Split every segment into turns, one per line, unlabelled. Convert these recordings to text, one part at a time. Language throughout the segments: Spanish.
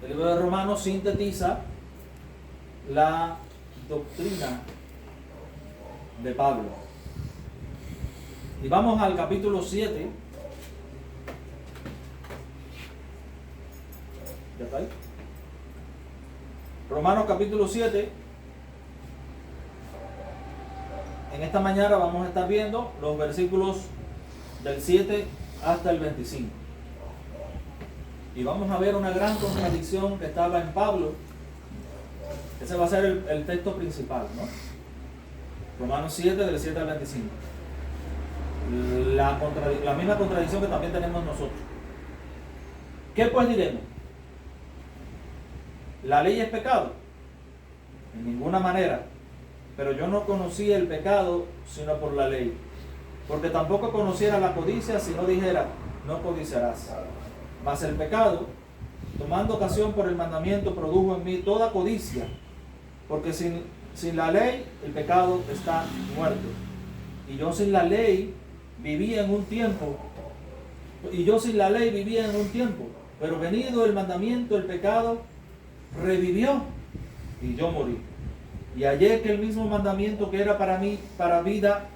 El libro de Romanos sintetiza la doctrina de Pablo. Y vamos al capítulo 7. ¿Ya está ahí? Romanos capítulo 7. En esta mañana vamos a estar viendo los versículos del 7 hasta el 25. Y vamos a ver una gran contradicción que estaba en Pablo. Ese va a ser el texto principal, ¿no? Romanos 7, del 7 al 25. La misma contradicción que también tenemos nosotros. ¿Qué pues diremos? ¿La ley es pecado? En ninguna manera. Pero yo no conocía el pecado sino por la ley. Porque tampoco conociera la codicia si no dijera, no codiciarás. Mas el pecado, tomando ocasión por el mandamiento, produjo en mí toda codicia. Porque sin la ley el pecado está muerto. Y yo sin la ley vivía en un tiempo. Pero venido el mandamiento, el pecado revivió y yo morí. Y hallé que el mismo mandamiento que era para mí, para vida,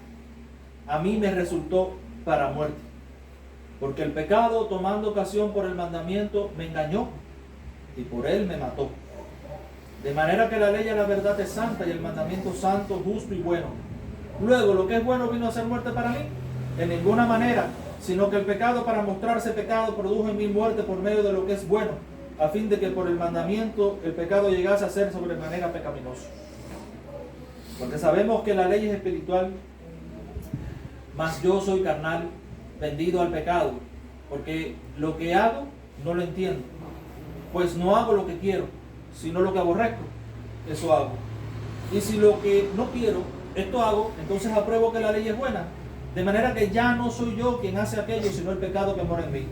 a mí me resultó para muerte. Porque el pecado, tomando ocasión por el mandamiento, me engañó y por él me mató. De manera que la ley a la verdad es santa y el mandamiento santo, justo y bueno. Luego, ¿lo que es bueno vino a ser muerte para mí? En ninguna manera, sino que el pecado, para mostrarse pecado, produjo en mí muerte por medio de lo que es bueno, a fin de que por el mandamiento el pecado llegase a ser sobremanera pecaminoso. Porque sabemos que la ley es espiritual, mas yo soy carnal, vendido al pecado, porque lo que hago no lo entiendo, pues no hago lo que quiero, sino lo que aborrezco, eso hago. Y si lo que no quiero, esto hago, entonces apruebo que la ley es buena, de manera que ya no soy yo quien hace aquello, sino el pecado que mora en mí.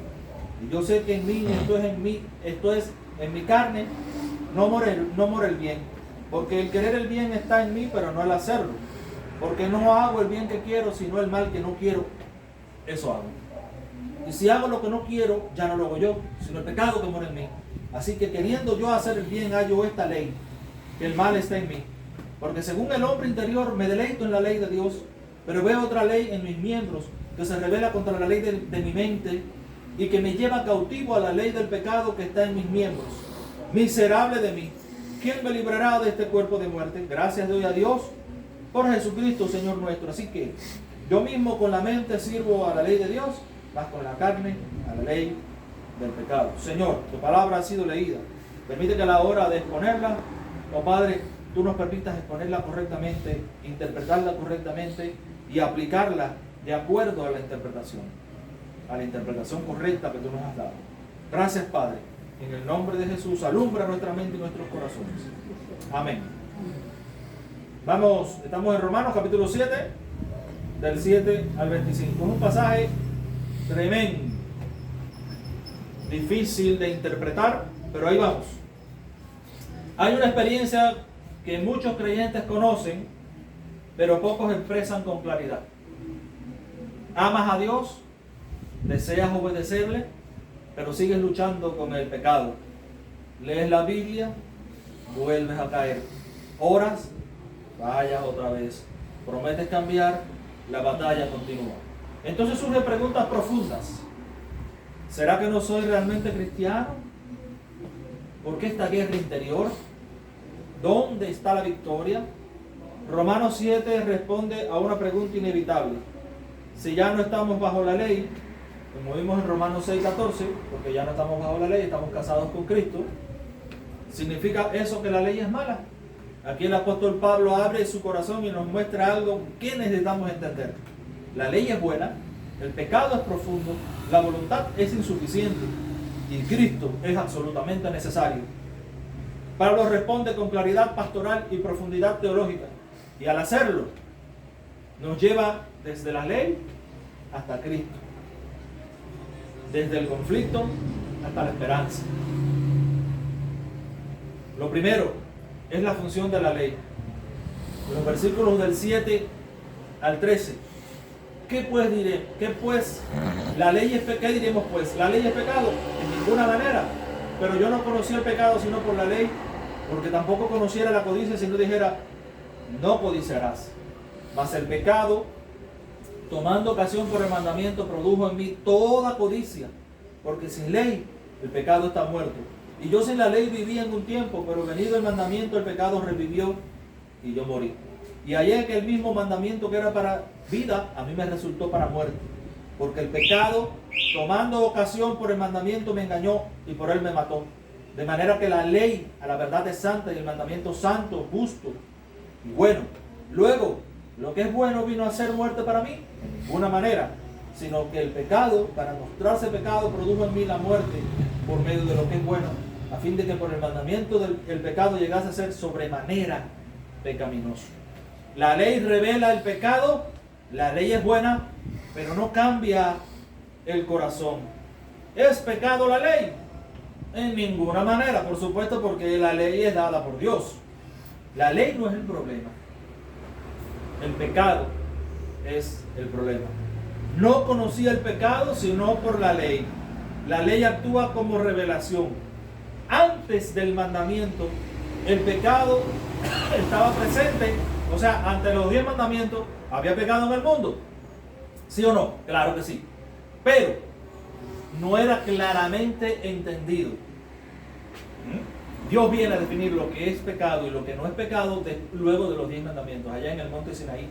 Y yo sé que en mí, esto es en mi carne, no mora el bien, porque el querer el bien está en mí, pero no el hacerlo, porque no hago el bien que quiero, sino el mal que no quiero, eso hago. Y si hago lo que no quiero, ya no lo hago yo, sino el pecado que mora en mí. Así que queriendo yo hacer el bien, hallo esta ley, que el mal está en mí. Porque según el hombre interior me deleito en la ley de Dios, pero veo otra ley en mis miembros, que se revela contra la ley de mi mente, y que me lleva cautivo a la ley del pecado que está en mis miembros. Miserable de mí, ¿quién me librará de este cuerpo de muerte? Gracias doy a Dios por Jesucristo, Señor nuestro. Así que yo mismo con la mente sirvo a la ley de Dios, más con la carne a la ley del pecado. Señor, tu palabra ha sido leída. Permite que a la hora de exponerla, oh Padre, tú nos permitas exponerla correctamente, interpretarla correctamente y aplicarla de acuerdo a la interpretación correcta que tú nos has dado. Gracias, Padre. En el nombre de Jesús, alumbra nuestra mente y nuestros corazones. Amén. Estamos en Romanos capítulo 7, del 7 al 25. Es un pasaje tremendo, difícil de interpretar, pero ahí vamos. Hay una experiencia que muchos creyentes conocen, pero pocos expresan con claridad. Amas a Dios, deseas obedecerle, pero sigues luchando con el pecado. Lees la Biblia, vuelves a caer. Oras, vayas otra vez. Prometes cambiar, la batalla continúa. Entonces surgen preguntas profundas. ¿Será que no soy realmente cristiano? ¿Por qué esta guerra interior? ¿Dónde está la victoria? Romanos 7 responde a una pregunta inevitable. Si ya no estamos bajo la ley, como vimos en Romanos 6:14, porque ya no estamos bajo la ley, estamos casados con Cristo, ¿significa eso que la ley es mala? Aquí el apóstol Pablo abre su corazón y nos muestra algo que necesitamos entender. La ley es buena, el pecado es profundo, la voluntad es insuficiente y Cristo es absolutamente necesario. Pablo responde con claridad pastoral y profundidad teológica, y al hacerlo nos lleva desde la ley hasta Cristo, desde el conflicto hasta la esperanza. Lo primero es la función de la ley. Los versículos del 7 al 13. ¿Qué pues diré? ¿Qué pues? La ley es ¿qué diremos pues? ¿La ley es pecado? En ninguna manera. pero yo no conocía el pecado sino por la ley, porque tampoco conociera la codicia si no dijera, no codiciarás. Mas el pecado, tomando ocasión por el mandamiento, produjo en mí toda codicia, porque sin ley el pecado está muerto. Y yo sin la ley vivía en un tiempo, pero venido el mandamiento, el pecado revivió y yo morí. Y hallé que el mismo mandamiento que era para vida, a mí me resultó para muerte. Porque el pecado, tomando ocasión por el mandamiento, me engañó y por él me mató. De manera que la ley a la verdad es santa y el mandamiento santo, justo y bueno. Luego, lo que es bueno vino a ser muerte para mí, en ninguna manera, sino que el pecado, para mostrarse pecado, produjo en mí la muerte por medio de lo que es bueno, a fin de que por el mandamiento el pecado llegase a ser sobremanera pecaminoso. La ley revela el pecado, la ley es buena, pero no cambia el corazón. ¿Es pecado la ley? En ninguna manera, por supuesto, porque la ley es dada por Dios. La ley no es el problema. El pecado es el problema. No conocía el pecado sino por la ley. La ley actúa como revelación. Antes del mandamiento, el pecado estaba presente. O sea, ante los 10 mandamientos, ¿había pecado en el mundo? ¿Sí o no? Claro que sí. Pero no era claramente entendido. Dios viene a definir lo que es pecado y lo que no es pecado luego de los 10 mandamientos, allá en el monte Sinaí,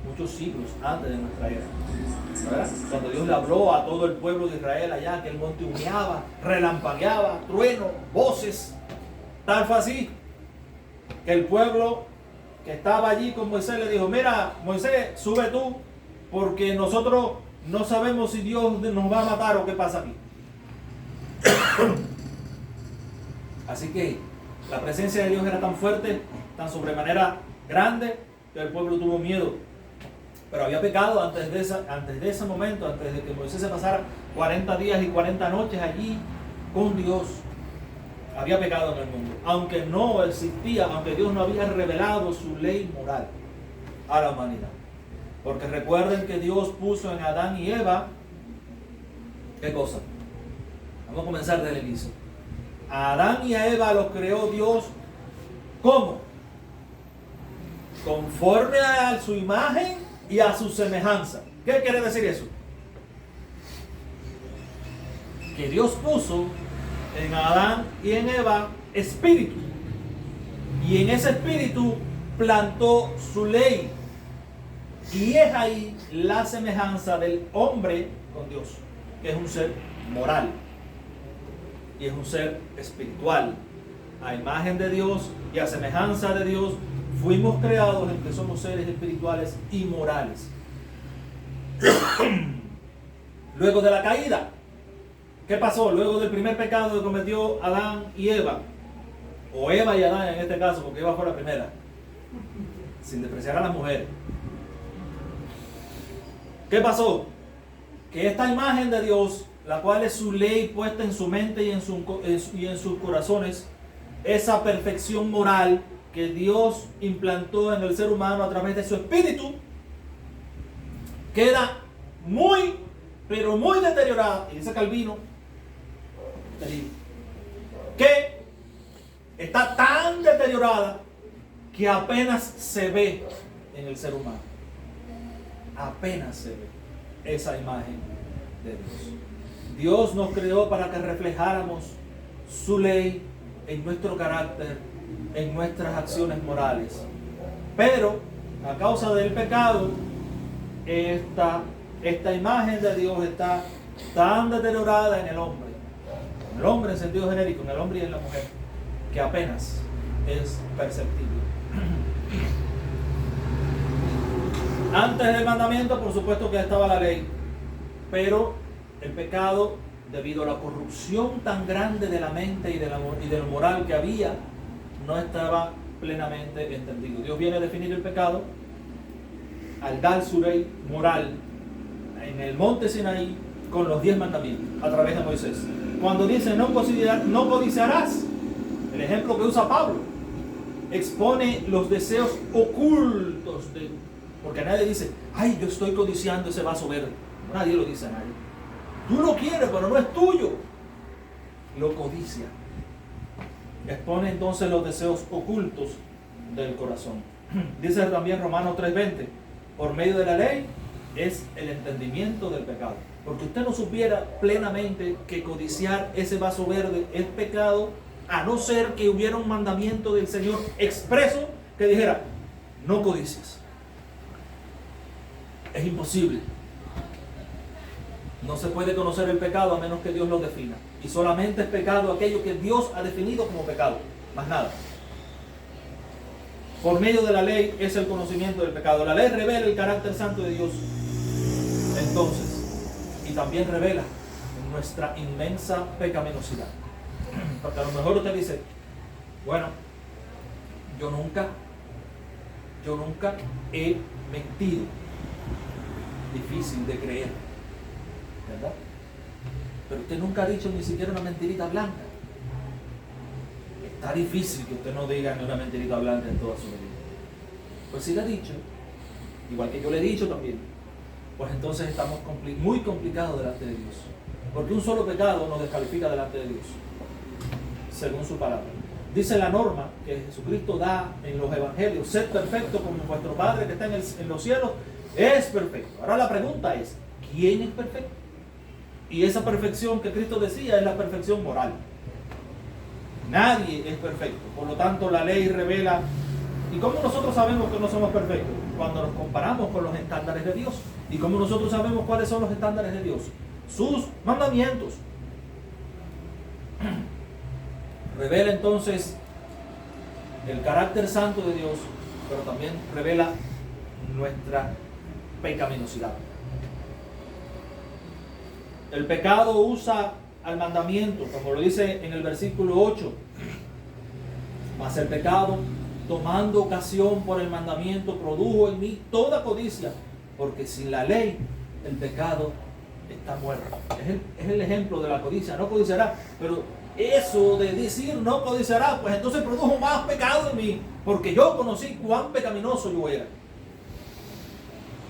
muchos siglos antes de nuestra era. ¿Verdad? Cuando Dios le habló a todo el pueblo de Israel allá, que el monte humeaba, relampagueaba, trueno, voces. Tal fue así que el pueblo que estaba allí con Moisés le dijo, mira, Moisés, sube tú, porque nosotros no sabemos si Dios nos va a matar o qué pasa aquí. Así que la presencia de Dios era tan fuerte, tan sobremanera grande, que el pueblo tuvo miedo. Pero había pecado antes de ese momento, antes de que Moisés se pasara 40 días y 40 noches allí con Dios. Había pecado en el mundo, aunque no existía, aunque Dios no había revelado su ley moral a la humanidad. Porque recuerden que Dios puso en Adán y Eva, ¿qué cosa? Vamos a comenzar desde el inicio. A Adán y a Eva los creó Dios, ¿cómo? Conforme a su imagen y a su semejanza. ¿Qué quiere decir eso? Que Dios puso en Adán y en Eva espíritu, y en ese espíritu plantó su ley, y es ahí la semejanza del hombre con Dios, que es un ser moral y es un ser espiritual. A imagen de Dios y a semejanza de Dios fuimos creados en que somos seres espirituales y morales. Luego de la caída, ¿qué pasó? Luego del primer pecado que cometió Adán y Eva, o Eva y Adán en este caso, porque Eva fue la primera, sin despreciar a las mujeres. ¿Qué pasó? Que esta imagen de Dios, la cual es su ley puesta en su mente y en sus corazones, esa perfección moral que Dios implantó en el ser humano a través de su espíritu, queda muy, pero muy deteriorada. Y dice Calvino que está tan deteriorada que apenas se ve en el ser humano. Apenas se ve esa imagen de Dios. Dios nos creó para que reflejáramos su ley en nuestro carácter, en nuestras acciones morales. Pero a causa del pecado, esta imagen de Dios está tan deteriorada en el hombre en sentido genérico, en el hombre y en la mujer, que apenas es perceptible. Antes del mandamiento, por supuesto que estaba la ley, pero el pecado, debido a la corrupción tan grande de la mente y de lo moral que había, no estaba plenamente entendido. Dios viene a definir el pecado al dar su ley moral en el monte Sinaí con los 10 mandamientos a través de Moisés. Cuando dice no codiciarás, el ejemplo que usa Pablo expone los deseos ocultos porque nadie dice, ay, yo estoy codiciando ese vaso verde. Nadie lo dice a nadie. Tú lo quieres, pero no es tuyo. Lo codicia. expone entonces los deseos ocultos del corazón. Dice también Romanos 3:20, por medio de la ley es el entendimiento del pecado. Porque usted no supiera plenamente que codiciar ese vaso verde es pecado, a no ser que hubiera un mandamiento del Señor expreso que dijera, no codicies. Es imposible. No se puede conocer el pecado a menos que Dios lo defina. Y solamente es pecado aquello que Dios ha definido como pecado, más nada. Por medio de la ley es el conocimiento del pecado. La ley revela el carácter santo de Dios. Entonces, y también revela nuestra inmensa pecaminosidad. Porque a lo mejor usted dice, bueno, yo nunca he mentido. Difícil de creer, ¿verdad? Pero usted nunca ha dicho ni siquiera una mentirita blanca. Está difícil que usted no diga ni una mentirita blanca en toda su vida. Pues si la ha dicho, igual que yo le he dicho también, pues entonces estamos muy complicados delante de Dios. Porque un solo pecado nos descalifica delante de Dios, según su palabra. Dice la norma que Jesucristo da en los evangelios, sed perfecto como vuestro Padre que está en los cielos es perfecto. Ahora la pregunta es, ¿quién es perfecto? Y esa perfección que Cristo decía es la perfección moral. Nadie es perfecto. Por lo tanto, la ley revela. ¿Y cómo nosotros sabemos que no somos perfectos? Cuando nos comparamos con los estándares de Dios. ¿Y cómo nosotros sabemos cuáles son los estándares de Dios? Sus mandamientos. Revela entonces el carácter santo de Dios, pero también revela nuestra pecaminosidad. El pecado usa al mandamiento, como lo dice en el versículo 8. Mas el pecado, tomando ocasión por el mandamiento, produjo en mí toda codicia, porque sin la ley el pecado está muerto. Es el ejemplo de la codicia. No codiciará, pero eso de decir no codiciará, pues entonces produjo más pecado en mí, porque yo conocí cuán pecaminoso yo era.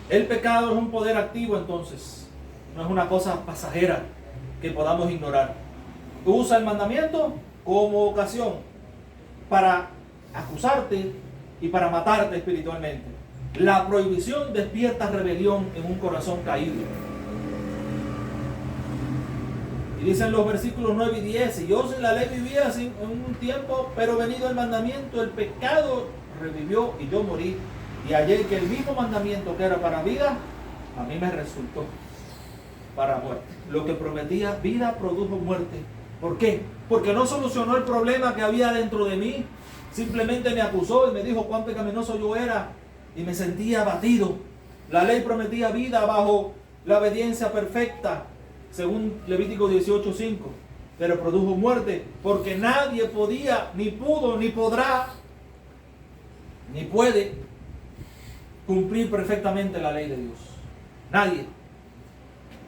El pecado es un poder activo, entonces no es una cosa pasajera que podamos ignorar. Usa el mandamiento como ocasión para acusarte y para matarte espiritualmente. La prohibición despierta rebelión en un corazón caído. Y dicen los versículos 9 y 10, y yo sin la ley vivía en un tiempo, pero venido el mandamiento, el pecado revivió y yo morí. Y hallé que el mismo mandamiento que era para vida, a mí me resultó para muerte. Lo que prometía vida produjo muerte. ¿Por qué? Porque no solucionó el problema que había dentro de mí. Simplemente me acusó y me dijo cuán pecaminoso yo era y me sentía abatido. La ley prometía vida bajo la obediencia perfecta, según Levítico 18:5, pero produjo muerte porque nadie podía, ni pudo, ni podrá, ni puede cumplir perfectamente la ley de Dios. Nadie.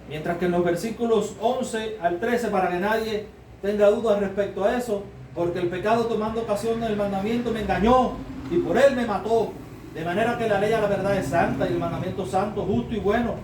Mientras que en los versículos 11 al 13, para que nadie tenga dudas respecto a eso, porque el pecado tomando ocasión del mandamiento me engañó y por él me mató, de manera que la ley a la verdad es santa y el mandamiento santo, justo y bueno.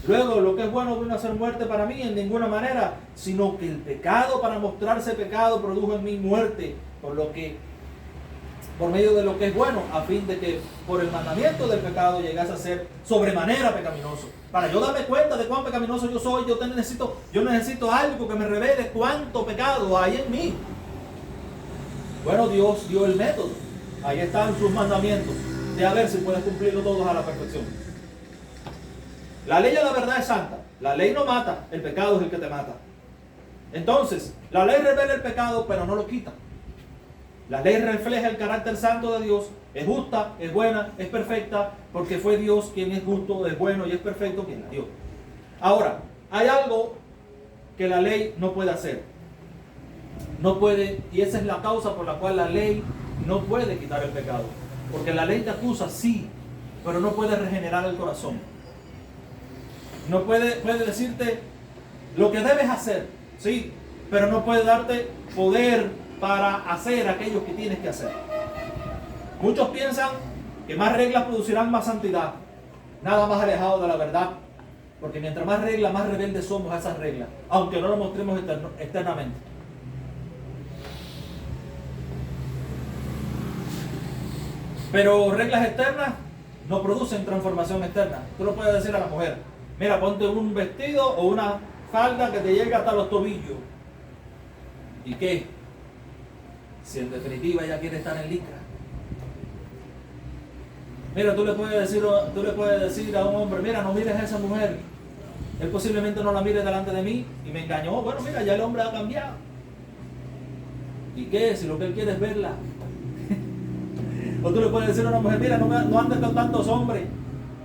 Luego lo que es bueno vino a ser muerte para mí en ninguna manera, sino que el pecado para mostrarse pecado produjo en mí muerte, por medio de lo que es bueno, a fin de que por el mandamiento del pecado llegase a ser sobremanera pecaminoso. Para yo darme cuenta de cuán pecaminoso yo soy, yo necesito algo que me revele cuánto pecado hay en mí. Bueno, Dios dio el método. Ahí están sus mandamientos. De a ver si puedes cumplirlo todos a la perfección. La ley a la verdad es santa. La ley no mata, el pecado es el que te mata. Entonces, la ley revela el pecado, pero no lo quita. La ley refleja el carácter santo de Dios. Es justa, es buena, es perfecta, porque fue Dios quien es justo, es bueno y es perfecto quien la dio. Ahora, hay algo que la ley no puede hacer. No puede, y esa es la causa por la cual la ley no puede quitar el pecado. Porque la ley te acusa, sí, pero no puede regenerar el corazón. No puede decirte lo que debes hacer, sí, pero no puede darte poder para hacer aquello que tienes que hacer. Muchos piensan que más reglas producirán más santidad. Nada más alejado de la verdad. Porque mientras más reglas, más rebeldes somos a esas reglas, aunque no lo mostremos externamente. Pero reglas externas no producen transformación externa. Tú lo puedes decir a la mujer, mira, ponte un vestido o una falda que te llegue hasta los tobillos. ¿Y qué? Si en definitiva ella quiere estar en licra. Mira, tú le puedes decir a un hombre, mira, no mires a esa mujer. Él posiblemente no la mire delante de mí y me engañó. Bueno, mira, ya el hombre ha cambiado. ¿Y qué? Si lo que él quiere es verla. O tú le puedes decir a una mujer, mira, no andes con tantos hombres.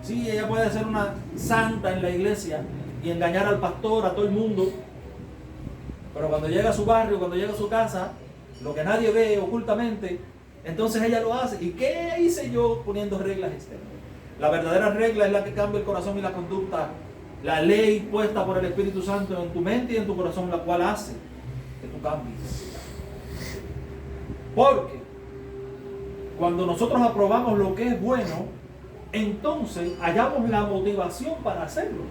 Sí, ella puede ser una santa en la iglesia y engañar al pastor, a todo el mundo. Pero cuando llega a su barrio, cuando llega a su casa, lo que nadie ve ocultamente, entonces ella lo hace. ¿Y qué hice yo poniendo reglas externas? La verdadera regla es la que cambia el corazón y la conducta. La ley puesta por el Espíritu Santo en tu mente y en tu corazón, la cual hace que tú cambies. Porque cuando nosotros aprobamos lo que es bueno, entonces hallamos la motivación para hacerlo.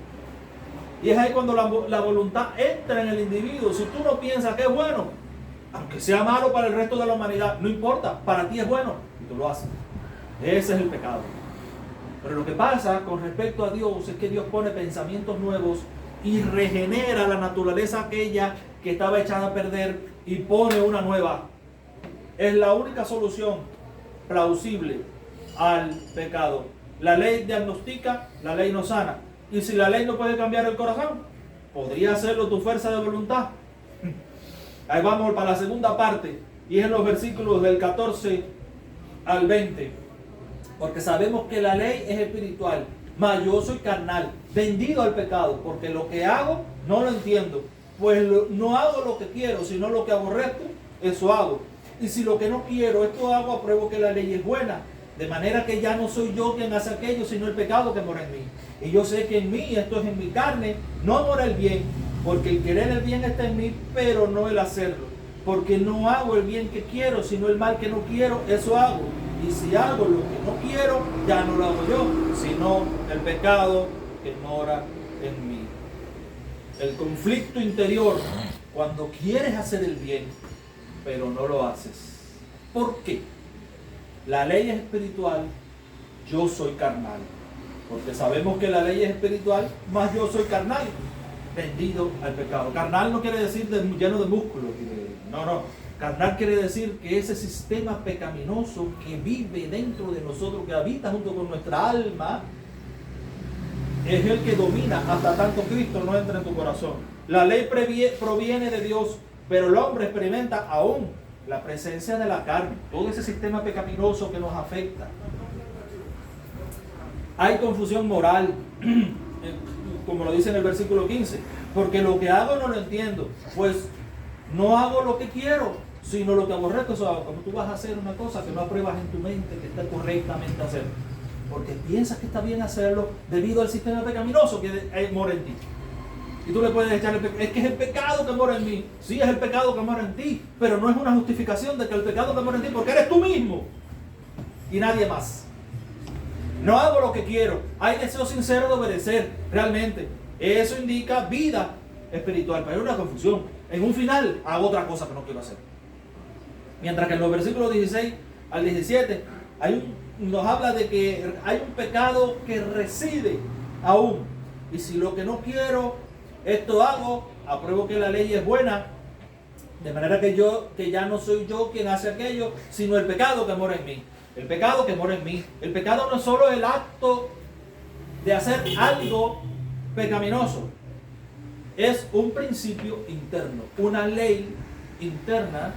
Y es ahí cuando la voluntad entra en el individuo. Si tú no piensas que es bueno, aunque sea malo para el resto de la humanidad, no importa, para ti es bueno y tú lo haces. Ese es el pecado. Pero lo que pasa con respecto a Dios es que Dios pone pensamientos nuevos y regenera la naturaleza aquella que estaba echada a perder y pone una nueva. Es la única solución plausible al pecado. La ley diagnostica, la ley no sana. Y si la ley no puede cambiar el corazón, podría hacerlo tu fuerza de voluntad. Ahí vamos para la segunda parte, y es en los versículos del 14 al 20. Porque sabemos que la ley es espiritual, mas yo soy carnal, vendido al pecado, porque lo que hago no lo entiendo. Pues no hago lo que quiero, sino lo que aborrezco, eso hago. Y si lo que no quiero, esto hago, apruebo que la ley es buena. De manera que ya no soy yo quien hace aquello, sino el pecado que mora en mí. Y yo sé que en mí, esto es en mi carne, no mora el bien. Porque el querer el bien está en mí, pero no el hacerlo. Porque no hago el bien que quiero, sino el mal que no quiero, eso hago. Y si hago lo que no quiero, ya no lo hago yo, sino el pecado que mora en mí. El conflicto interior, cuando quieres hacer el bien, pero no lo haces. ¿Por qué? La ley es espiritual, yo soy carnal. Porque sabemos que la ley es espiritual, mas yo soy carnal, vendido al pecado. Carnal no quiere decir lleno de músculos. No. Carnal quiere decir que ese sistema pecaminoso que vive dentro de nosotros, que habita junto con nuestra alma, es el que domina hasta tanto Cristo no entra en tu corazón. La ley proviene de Dios, pero el hombre experimenta aún la presencia de la carne, todo ese sistema pecaminoso que nos afecta. Hay confusión moral, como lo dice en el versículo 15, porque lo que hago no lo entiendo, pues no hago lo que quiero, sino lo que aborrezco. Eso hago. Como tú vas a hacer una cosa que no apruebas en tu mente que está correctamente hacer, porque piensas que está bien hacerlo debido al sistema pecaminoso que mora en ti. Y tú le puedes echar es que es el pecado que mora en mí. Sí, es el pecado que mora en ti, pero no es una justificación de que el pecado que mora en ti, porque eres tú mismo y nadie más. No hago lo que quiero. Hay deseo sincero de obedecer, realmente. Eso indica vida espiritual, pero hay una confusión. En un final hago otra cosa que no quiero hacer. Mientras que en los versículos 16 al 17 nos habla de que hay un pecado que reside aún. Y si lo que no quiero, esto hago, apruebo que la ley es buena. De manera que ya no soy yo quien hace aquello, sino el pecado que mora en mí. El pecado que mora en mí. El pecado no es solo el acto de hacer algo pecaminoso. Es un principio interno, una ley interna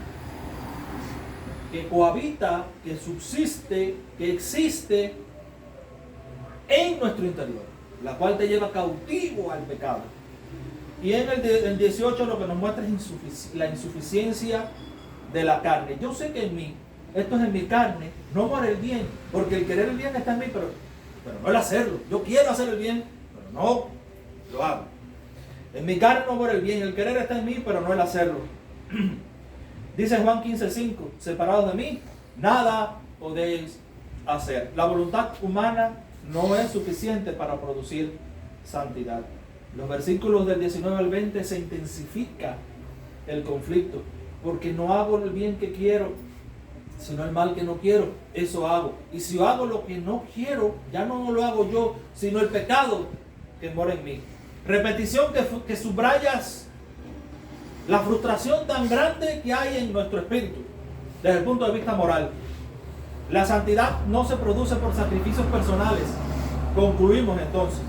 que cohabita, que subsiste, que existe en nuestro interior, la cual te lleva cautivo al pecado. Y en el 18 lo que nos muestra es la insuficiencia de la carne. Yo sé que en mí, esto es en mi carne, no mora el bien, porque el querer el bien está en mí, pero no el hacerlo. Yo quiero hacer el bien, pero no lo hago. En mi carne no mora el bien, el querer está en mí, pero no el hacerlo. Dice Juan 15:5, separados de mí, nada podéis hacer. La voluntad humana no es suficiente para producir santidad. Los versículos del 19 al 20 se intensifica el conflicto, porque no hago el bien que quiero, sino el mal que no quiero, eso hago. Y si yo hago lo que no quiero, ya no lo hago yo, sino el pecado que mora en mí. Repetición que subrayas la frustración tan grande que hay en nuestro espíritu, desde el punto de vista moral. La santidad no se produce por sacrificios personales, concluimos entonces,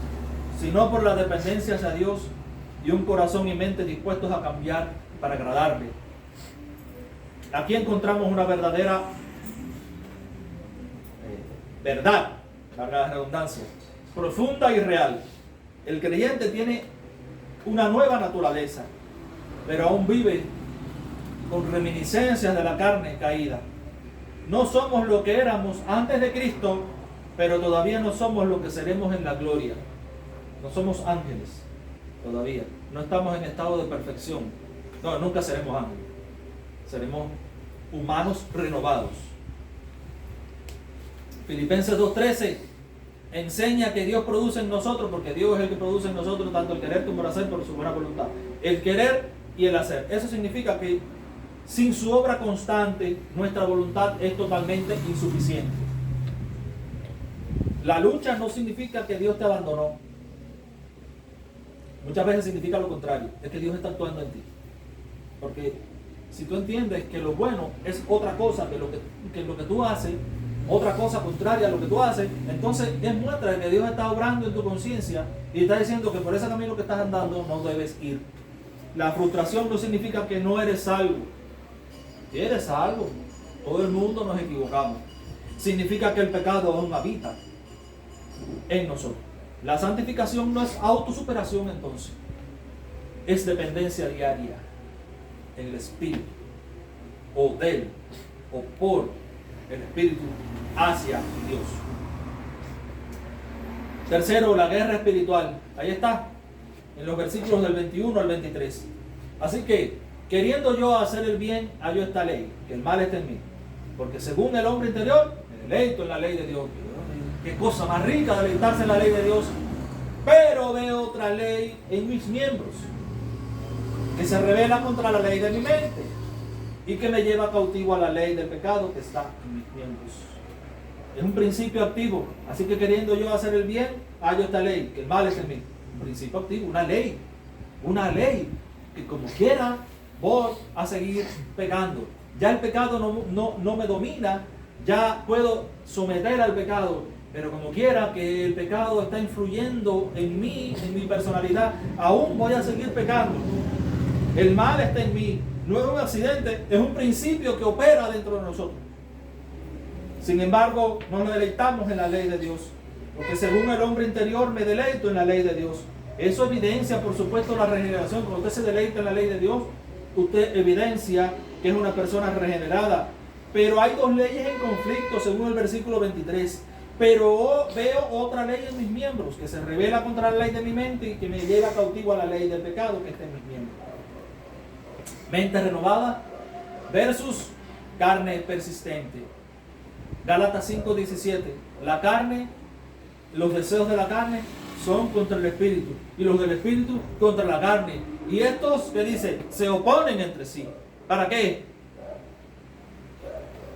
sino por la dependencia hacia Dios y un corazón y mente dispuestos a cambiar para agradarle. Aquí encontramos una verdadera verdad, valga la redundancia, profunda y real. El creyente tiene una nueva naturaleza, pero aún vive con reminiscencias de la carne caída. No somos lo que éramos antes de Cristo, pero todavía no somos lo que seremos en la gloria. No somos ángeles todavía. No estamos en estado de perfección. No, nunca seremos ángeles. Seremos humanos renovados. Filipenses 2:13 enseña que Dios produce en nosotros, porque Dios es el que produce en nosotros tanto el querer como el hacer por su buena voluntad. El querer y el hacer. Eso significa que sin su obra constante, nuestra voluntad es totalmente insuficiente. La lucha no significa que Dios te abandonó. Muchas veces significa lo contrario, es que Dios está actuando en ti. Porque si tú entiendes que lo bueno es otra cosa que lo que tú haces, otra cosa contraria a lo que tú haces, entonces es muestra de que Dios está obrando en tu conciencia y está diciendo que por ese camino que estás andando no debes ir. La frustración no significa que no eres salvo. Eres salvo. Todo el mundo nos equivocamos. Significa que el pecado aún habita en nosotros. La santificación no es autosuperación entonces. Es dependencia diaria en el Espíritu. O del, o por el Espíritu hacia Dios. Tercero, la guerra espiritual. Ahí está, en los versículos del 21 al 23. Así que, queriendo yo hacer el bien, hallo esta ley, que el mal está en mí. Porque según el hombre interior, me deleito en la ley de Dios. Qué cosa más rica deleitarse en la ley de Dios. Pero veo otra ley en mis miembros, que se revela contra la ley de mi mente y que me lleva cautivo a la ley del pecado que está en mis miembros. Es un principio activo. Así que queriendo yo hacer el bien, hallo esta ley, que el mal es en mí. Un principio activo, una ley que como quiera voy a seguir pecando. Ya el pecado no me domina, ya puedo someter al pecado, pero como quiera que el pecado está influyendo en mí, en mi personalidad, aún voy a seguir pecando. El mal está en mí, no es un accidente, es un principio que opera dentro de nosotros. Sin embargo, no nos deleitamos en la ley de Dios, porque según el hombre interior me deleito en la ley de Dios. Eso evidencia, por supuesto, la regeneración. Cuando usted se deleita en la ley de Dios, usted evidencia que es una persona regenerada. Pero hay dos leyes en conflicto, según el versículo 23. Pero veo otra ley en mis miembros, que se revela contra la ley de mi mente y que me lleva cautivo a la ley del pecado que está en mis miembros. Mente renovada versus carne persistente. Gálatas 5:17. La carne, los deseos de la carne son contra el espíritu y los del espíritu contra la carne. Y estos, que dice, se oponen entre sí. ¿Para qué?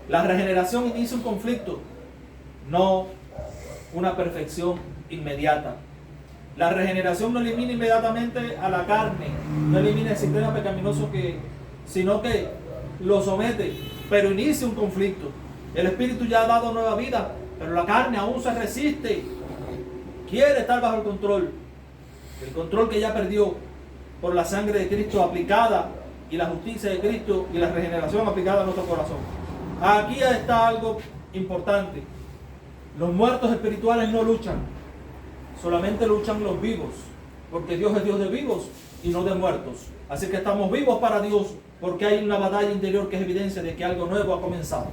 La regeneración inicia un conflicto, no una perfección inmediata. La regeneración no elimina inmediatamente a la carne, no elimina el sistema pecaminoso, sino que lo somete, pero inicia un conflicto. El espíritu ya ha dado nueva vida, pero la carne aún se resiste. Quiere estar bajo el control que ya perdió por la sangre de Cristo aplicada y la justicia de Cristo y la regeneración aplicada a nuestro corazón. Aquí está algo importante. Los muertos espirituales no luchan, solamente luchan los vivos, porque Dios es Dios de vivos y no de muertos. Así que estamos vivos para Dios, porque hay una batalla interior que es evidencia de que algo nuevo ha comenzado.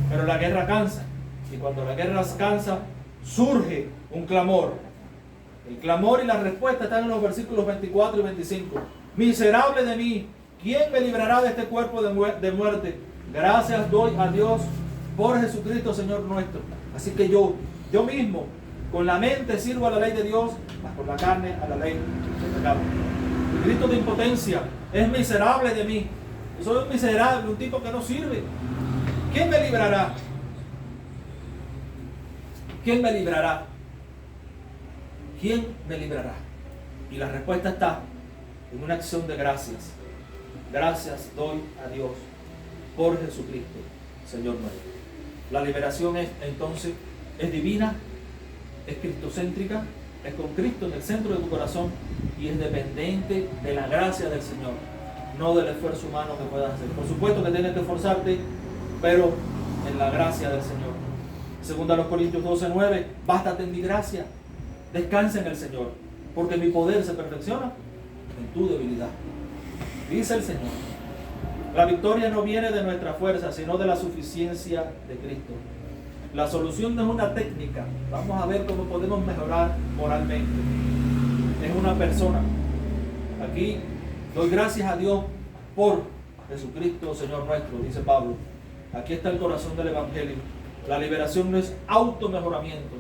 Pero la guerra cansa, y cuando la guerra cansa, surge un clamor. El clamor y la respuesta están en los versículos 24 y 25. Miserable de mí, ¿quién me librará de este cuerpo de muerte? Gracias doy a Dios por Jesucristo, Señor nuestro. Así que yo mismo, con la mente sirvo a la ley de Dios, mas con la carne a la ley del pecado. El grito de impotencia es miserable de mí. Yo soy un miserable, un tipo que no sirve. ¿Quién me librará? ¿Quién me librará? ¿Quién me librará? Y la respuesta está en una acción de gracias. Gracias doy a Dios por Jesucristo, Señor nuestro. La liberación entonces es divina, es cristocéntrica, es con Cristo en el centro de tu corazón y es dependiente de la gracia del Señor, no del esfuerzo humano que puedas hacer. Por supuesto que tienes que esforzarte, pero en la gracia del Señor. Segunda a los Corintios 12:9, bástate en mi gracia, descansa en el Señor, porque mi poder se perfecciona en tu debilidad. Dice el Señor, la victoria no viene de nuestra fuerza, sino de la suficiencia de Cristo. La solución no es una técnica, vamos a ver cómo podemos mejorar moralmente. Es una persona. Aquí doy gracias a Dios por Jesucristo, Señor nuestro, dice Pablo. Aquí está el corazón del Evangelio. La liberación no es automejoramiento,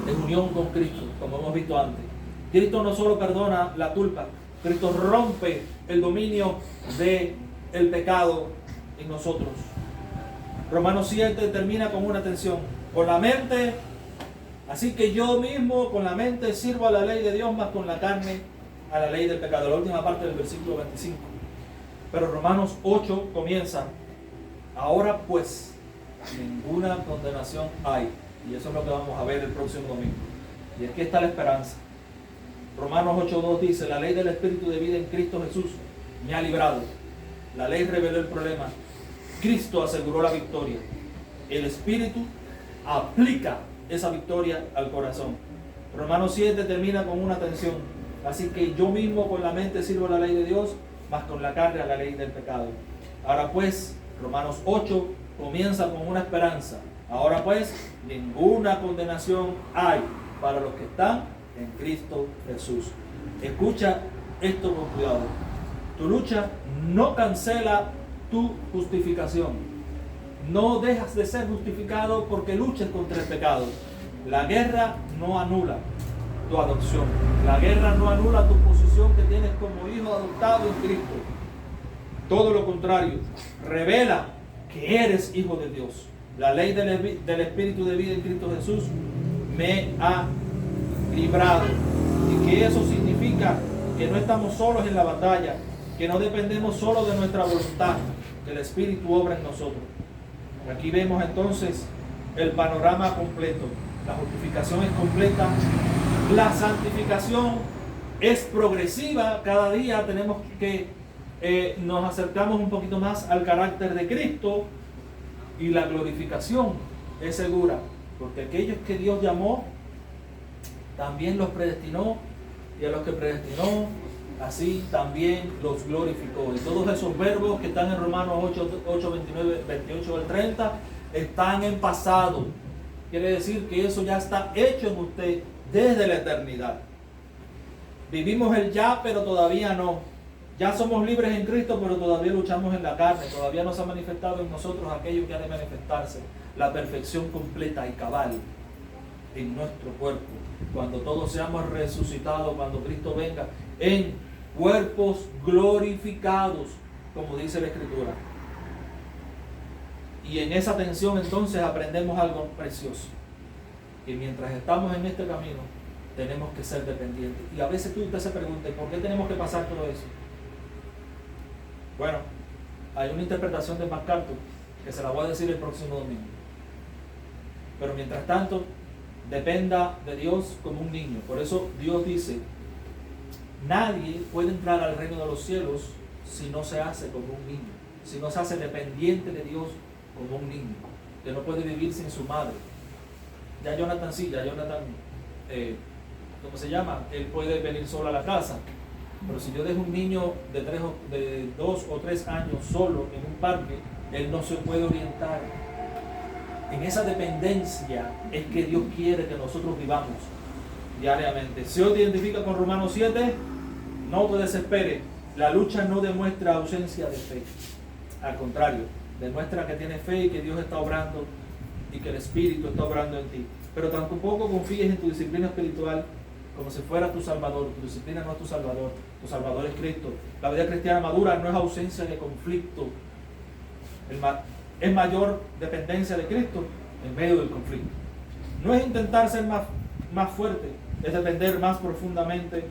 es unión con Cristo, como hemos visto antes. Cristo no solo perdona la culpa, Cristo rompe el dominio del pecado en nosotros. Romanos 7 termina con una tensión. Con la mente, así que yo mismo con la mente sirvo a la ley de Dios, más con la carne a la ley del pecado. La última parte del versículo 25. Pero Romanos 8 comienza, ahora pues, ninguna condenación hay. Y eso es lo que vamos a ver el próximo domingo. Y aquí está la esperanza. Romanos 8:2 dice, la ley del Espíritu de vida en Cristo Jesús me ha librado. La ley reveló el problema. Cristo aseguró la victoria. El Espíritu aplica esa victoria al corazón. Romanos 7 termina con una tensión. Así que yo mismo con la mente sirvo a la ley de Dios, más con la carne a la ley del pecado. Ahora pues, Romanos 8 comienza con una esperanza. Ahora pues, ninguna condenación hay para los que están en Cristo Jesús. Escucha esto con cuidado. Tu lucha no cancela tu justificación. No dejas de ser justificado porque luches contra el pecado. La guerra no anula tu adopción. La guerra no anula tu posición que tienes como hijo adoptado en Cristo. Todo lo contrario, revela que eres hijo de Dios. La ley del Espíritu de vida en Cristo Jesús me ha librado. Y que eso significa que no estamos solos en la batalla, que no dependemos solo de nuestra voluntad, que el Espíritu obra en nosotros. Aquí vemos entonces el panorama completo. La justificación es completa, la santificación es progresiva, cada día tenemos que nos acercamos un poquito más al carácter de Cristo, y la glorificación es segura, porque aquellos que Dios llamó también los predestinó, y a los que predestinó así también los glorificó. Y todos esos verbos que están en Romanos 8, 29, 28 al 30 están en pasado. Quiere decir que eso ya está hecho en usted desde la eternidad. Vivimos el ya, pero todavía no. Ya somos libres en Cristo, pero todavía luchamos en la carne. Todavía no se ha manifestado en nosotros aquello que ha de manifestarse, la perfección completa y cabal en nuestro cuerpo. Cuando todos seamos resucitados, cuando Cristo venga en cuerpos glorificados, como dice la Escritura. Y en esa tensión entonces aprendemos algo precioso, que mientras estamos en este camino tenemos que ser dependientes. Y a veces usted se pregunta, ¿por qué tenemos que pasar todo eso? Bueno, hay una interpretación de MacArthur que se la voy a decir el próximo domingo. Pero mientras tanto, dependa de Dios como un niño. Por eso Dios dice, nadie puede entrar al reino de los cielos si no se hace como un niño, si no se hace dependiente de Dios como un niño, que no puede vivir sin su madre. Ya Jonathan ¿cómo se llama? Él puede venir solo a la casa, pero si yo dejo un niño de 2 o 3 años solo en un parque, él no se puede orientar. En esa dependencia es que Dios quiere que nosotros vivamos diariamente. Si hoy te identifica con Romanos 7, no te desesperes. La lucha no demuestra ausencia de fe. Al contrario, demuestra que tienes fe y que Dios está obrando y que el Espíritu está obrando en ti. Pero tampoco confíes en tu disciplina espiritual como si fuera tu Salvador. Tu disciplina no es tu Salvador es Cristo. La vida cristiana madura no es ausencia de conflicto, es mayor dependencia de Cristo en medio del conflicto. No es intentar ser más fuerte, es depender más profundamente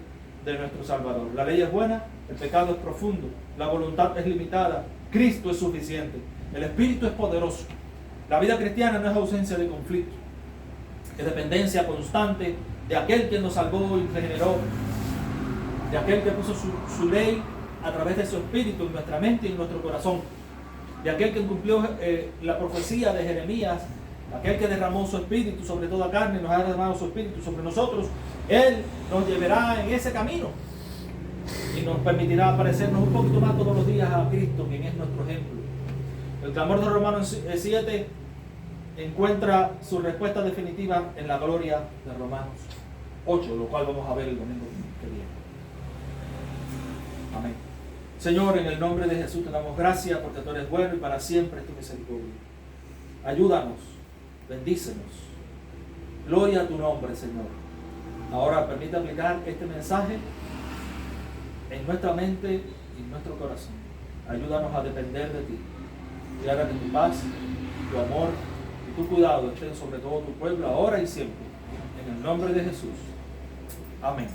de nuestro Salvador. La ley es buena, el pecado es profundo, la voluntad es limitada, Cristo es suficiente, el Espíritu es poderoso. La vida cristiana no es ausencia de conflicto, es dependencia constante de aquel que nos salvó y regeneró, de aquel que puso su ley a través de su Espíritu en nuestra mente y en nuestro corazón, de aquel que cumplió la profecía de Jeremías, aquel que derramó su Espíritu sobre toda carne, nos ha derramado su Espíritu sobre nosotros. Él nos llevará en ese camino y nos permitirá parecernos un poquito más todos los días a Cristo, quien es nuestro ejemplo. El clamor de Romanos 7 encuentra su respuesta definitiva en la gloria de Romanos 8, lo cual vamos a ver el domingo que viene. Amén. Señor, en el nombre de Jesús te damos gracias porque tú eres bueno y para siempre es tu misericordia. Ayúdanos, bendícenos. Gloria a tu nombre, Señor. Ahora permite aplicar este mensaje en nuestra mente y en nuestro corazón. Ayúdanos a depender de ti. Y haga que tu paz, tu amor y tu cuidado estén sobre todo tu pueblo ahora y siempre. En el nombre de Jesús. Amén.